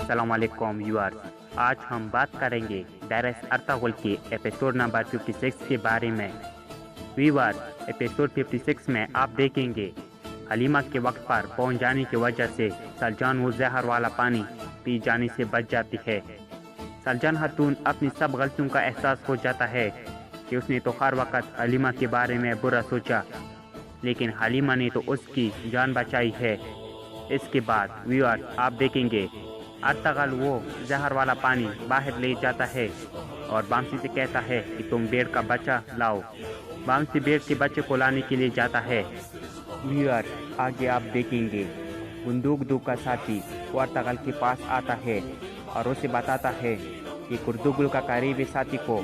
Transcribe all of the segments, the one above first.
अस्सलाम वालेकुम व्यूअर्स। आज हम बात करेंगे डायरेस अर्तागुल के एपिसोड नंबर 56 के बारे में। व्यूअर्स, एपिसोड 56 में आप देखेंगे हलीमा के वक्त पर पहुंच जाने की वजह से सलजान वो जहर वाला पानी पी जाने से बच जाती है। सलजान खातून अपनी सब गलतियों का एहसास हो जाता है कि उसने तो हर वक्त हलीमा के बारे में बुरा सोचा, लेकिन हलीमा ने तो उसकी जान बचाई है। इसके बाद व्यूअर्स आप देखेंगे अर्तागल वो जहर वाला पानी बाहर ले जाता है और बामसी से कहता है कि तुम बेड़ का बच्चा लाओ। बामसी बेड़ के बच्चे को लाने के लिए जाता है। व्यूअर्स आगे आप देखेंगे गुंदुगदू का साथी वो अर्तागल के पास आता है और उसे बताता है कि कुर्दुगलू का करीबी साथी को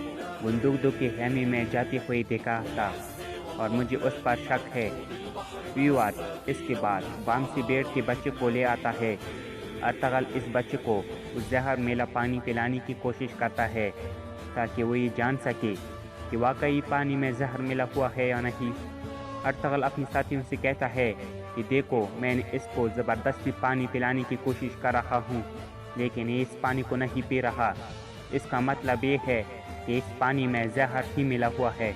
गुंदुगदू के हेमी में जाते हुए देखा था और मुझे उस पर शक है। व्यूअर्स इसके बाद बामसी बेड़ के बच्चे को ले आता है। अर्तागल इस बच्चे को उस जहर मिला पानी पिलाने की कोशिश करता है ताकि वो ये जान सके कि वाकई पानी में जहर मिला हुआ है या नहीं। अर्तागल अपने साथियों से कहता है कि देखो, मैंने इसको ज़बरदस्ती पानी पिलाने की कोशिश कर रहा हूँ, लेकिन ये इस पानी को नहीं पी रहा। इसका मतलब ये है कि इस पानी में जहर ही मिला हुआ है।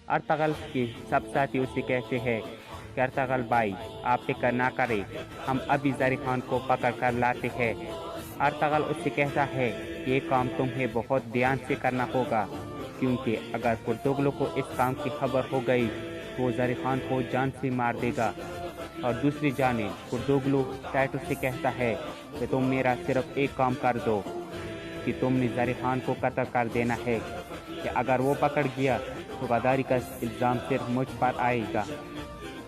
अर्तागल के सब साथी उसे कहते हैं कि अर्तागल भाई, आप फिक्र ना करें, हम अभी ज़री खान को पकड़ कर लाते हैं। अर्तागल उससे कहता है कि ये काम तुम्हें बहुत ध्यान से करना होगा, क्योंकि अगर कुर्दुगलू को इस काम की खबर हो गई तो वो ज़री खान को जान से मार देगा। और दूसरी जानिब कुर्दुगलू टाइटू से कहता है कि तुम मेरा सिर्फ एक काम कर दो कि तुमने ज़री खान को कत्ल कर देना है, कि अगर वो पकड़ गया तो गद्दारी का इल्ज़ाम सिर्फ मुझ पर आएगा।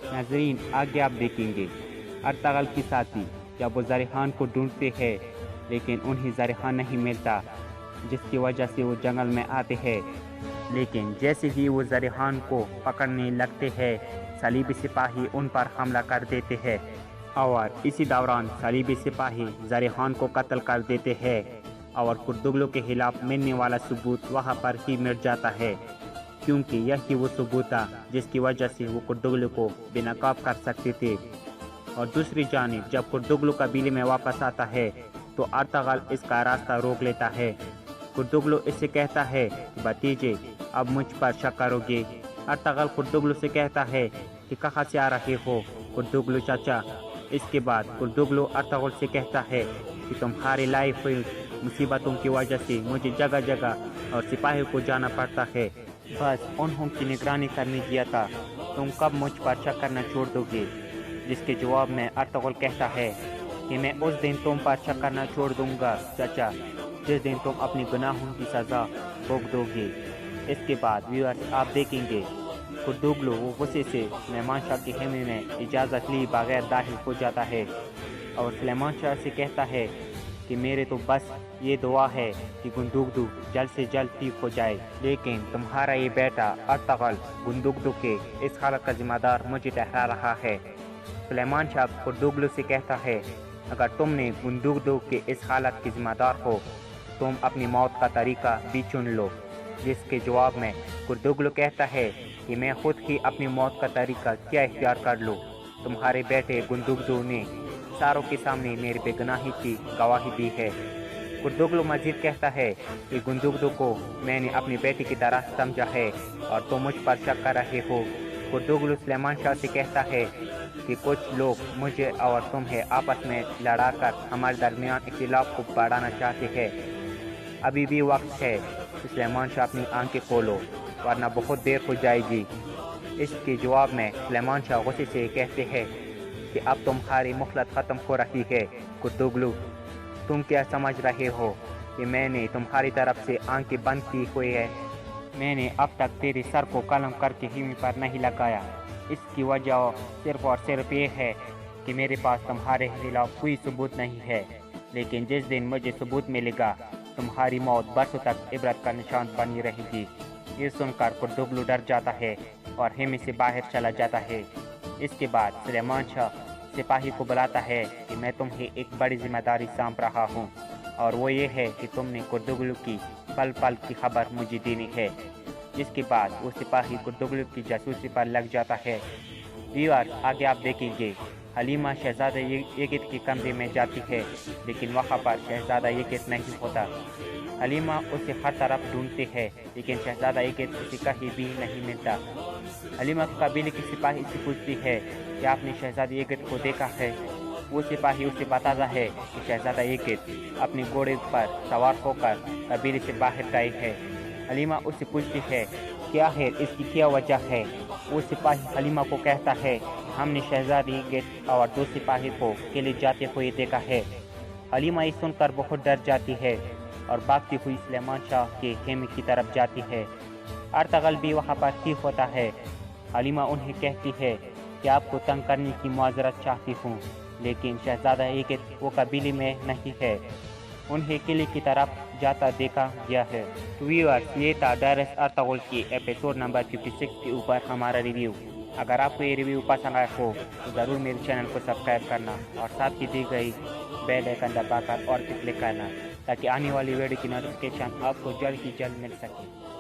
नाज़रीन आगे आप देखेंगे अर्तागल के साथी जब वो ज़री खान को ढूंढते हैं, लेकिन उन्हें ज़री खान नहीं मिलता, जिसकी वजह से वो जंगल में आते हैं। लेकिन जैसे ही वो ज़री खान को पकड़ने लगते हैं, सलीबी सिपाही उन पर हमला कर देते हैं और इसी दौरान सलीबी सिपाही ज़री खान को कत्ल कर देते हैं और कुर्दुगलू के खिलाफ मिलने वाला सबूत वहाँ पर ही मिट जाता है, क्योंकि यही वो सबूत था जिसकी वजह से वो कुर्दुगलू को बेनकाब कर सकते थे। और दूसरी जानिब जब कुर्दुगलू कबीले में वापस आता है तो अर्तागल इसका रास्ता रोक लेता है। कुर्दुगलू इससे कहता है कि भतीजे, अब मुझ पर शक करोगे। अर्तागल कुर्दुगलू से कहता है कि कहाँ से आ रहे हो कुर्दुगलू चाचा। इसके बाद कुर्दुगलू अर्तागल से कहता है कि तुम्हारी लाइफ हुई मुसीबतों की वजह से मुझे जगह जगह और सिपाहियों को जाना पड़ता है, बस उन्हों की निगरानी करने गया था, तुम कब मुझ पर शक करना छोड़ दोगे। जिसके जवाब में अर्तागल कहता है कि मैं उस दिन तुम पर शक करना छोड़ दूंगा चाचा, जिस दिन तुम अपने गुनाहों की सज़ा भोग दोगे। इसके बाद व्यूअर्स आप देखेंगे कुर्दुगलू वो गुस्से से सुलेमान शाह के खेमे में इजाज़त ली बगैर दाखिल हो जाता है और सुलेमान शाह से कहता है कि मेरे तो बस ये दुआ है कि गुंदुगदू जल्द से जल्द ठीक हो जाए, लेकिन तुम्हारा ये बेटा अर्तागल गुंदुगदू के इस हालत का जिम्मेदार मुझे ठहरा रहा है। सुलेमान शाह कुर्दुगलू से कहता है, अगर तुमने गुंदुगदू के इस हालत के जिम्मेदार हो, तुम अपनी मौत का तरीका भी चुन लो। जिसके जवाब में कुर्दुगलू कहता है कि मैं खुद ही अपनी मौत का तरीका क्या इख्तियार कर लूँ। तुम्हारे बेटे गुंदुगदू ने सारों के सामने मेरी बेगुनाही की गवाही दी है। कुर्दुगलू मजीद कहता है कि गुंदुगदू को मैंने अपनी बेटी की तरह समझा है और तुम मुझ पर शक कर रहे हो। कुर्दुगलू सुलेमान शाह से कहता है कि कुछ लोग मुझे और तुम्हें आपस में लड़ाकर हमारे दरमियान इख्तिलाफ को बढ़ाना चाहते हैं। अभी भी वक्त है, सुलेमान शाह अपनी आंखें खोलो वरना बहुत देर हो जाएगी। इसके जवाब में सुलेमान शाह गुस्से से कहते हैं कि अब तुम्हारी मोहलत ख़त्म हो रही है। कुर्दुगलू, तुम क्या समझ रहे हो कि मैंने तुम्हारी तरफ से आंखें बंद की हुई है? मैंने अब तक तेरे सर को कलम करके हिमी पर नहीं लगाया। इसकी वजह सिर्फ और सिर्फ ये है कि मेरे पास तुम्हारे खिलाफ कोई सबूत नहीं है, लेकिन जिस दिन मुझे सबूत मिलेगा तुम्हारी मौत बरसों तक इबरत का निशान बनी रहेगी। ये सुनकर कुर्दुगलू डर जाता है और हिमी से बाहर चला जाता है। इसके बाद सुलेमान शाह सिपाही को बुलाता है कि मैं तुम्हें एक बड़ी जिम्मेदारी सौंप रहा हूँ, और वो ये है कि तुमने कुर्दुगलू की पल पल की खबर मुझे देनी है। जिसके बाद वो सिपाही कुर्दुगलू की जासूसी पर लग जाता है। ویور آگے آپ دیکھیں گے حلیمہ شہزادہ یگت کے کمرے میں جاتی ہے، لیکن وہاں پر شہزادہ یگت نہیں ہوتا۔ حلیمہ اسے ہر طرف ڈھونڈتی ہے، لیکن شہزادہ یگت اسے کہیں بھی نہیں ملتا۔ حلیمہ قبیلے کی سپاہی سے پوچھتی ہے کہ آپ نے شہزادہ یگت کو دیکھا ہے؟ وہ سپاہی اسے بتاتا ہے کہ شہزادہ یگت اپنے گھوڑے پر سوار ہو کر قبیلے سے باہر گئے ہیں۔ حلیمہ اس سے پوچھتی ہے کہ آخر اس کی کیا وجہ ہے؟ وہ سپاہی حلیمہ کو کہتا ہے کہ ہم نے شہزادہ یگت اور 2 سپاہی کو قلعے جاتے ہوئے دیکھا ہے۔ حلیمہ یہ سن کر بہت ڈر جاتی ہے اور بھاگتی ہوئی سلیمان شاہ کے خیمے کی طرف جاتی ہے۔ ارطغرل بھی وہاں پر ہی ہوتا ہے۔ حلیمہ انہیں کہتی ہے کہ آپ کو تنگ کرنے کی معذرت چاہتی ہوں، لیکن شہزادہ یگت وہ قبیلے میں نہیں ہے، انہیں قلعے کی طرف جاتا دیکھا گیا ہے۔ تو ویورز، یہ تھا ڈائرس ارطغرل کی ایپیسوڈ نمبر 56 کے اوپر ہمارا ریویو۔ اگر آپ کو یہ ریویو پسند آیا ہو تو ضرور میرے چینل کو سبسکرائب کرنا اور ساتھ ہی دی گئی بیل آئیکن دبا کر اور پہ کلک کرنا، تاکہ آنے والی ویڈیو کی نوٹیفیکیشن آپ کو جلد ہی جلد مل سکے۔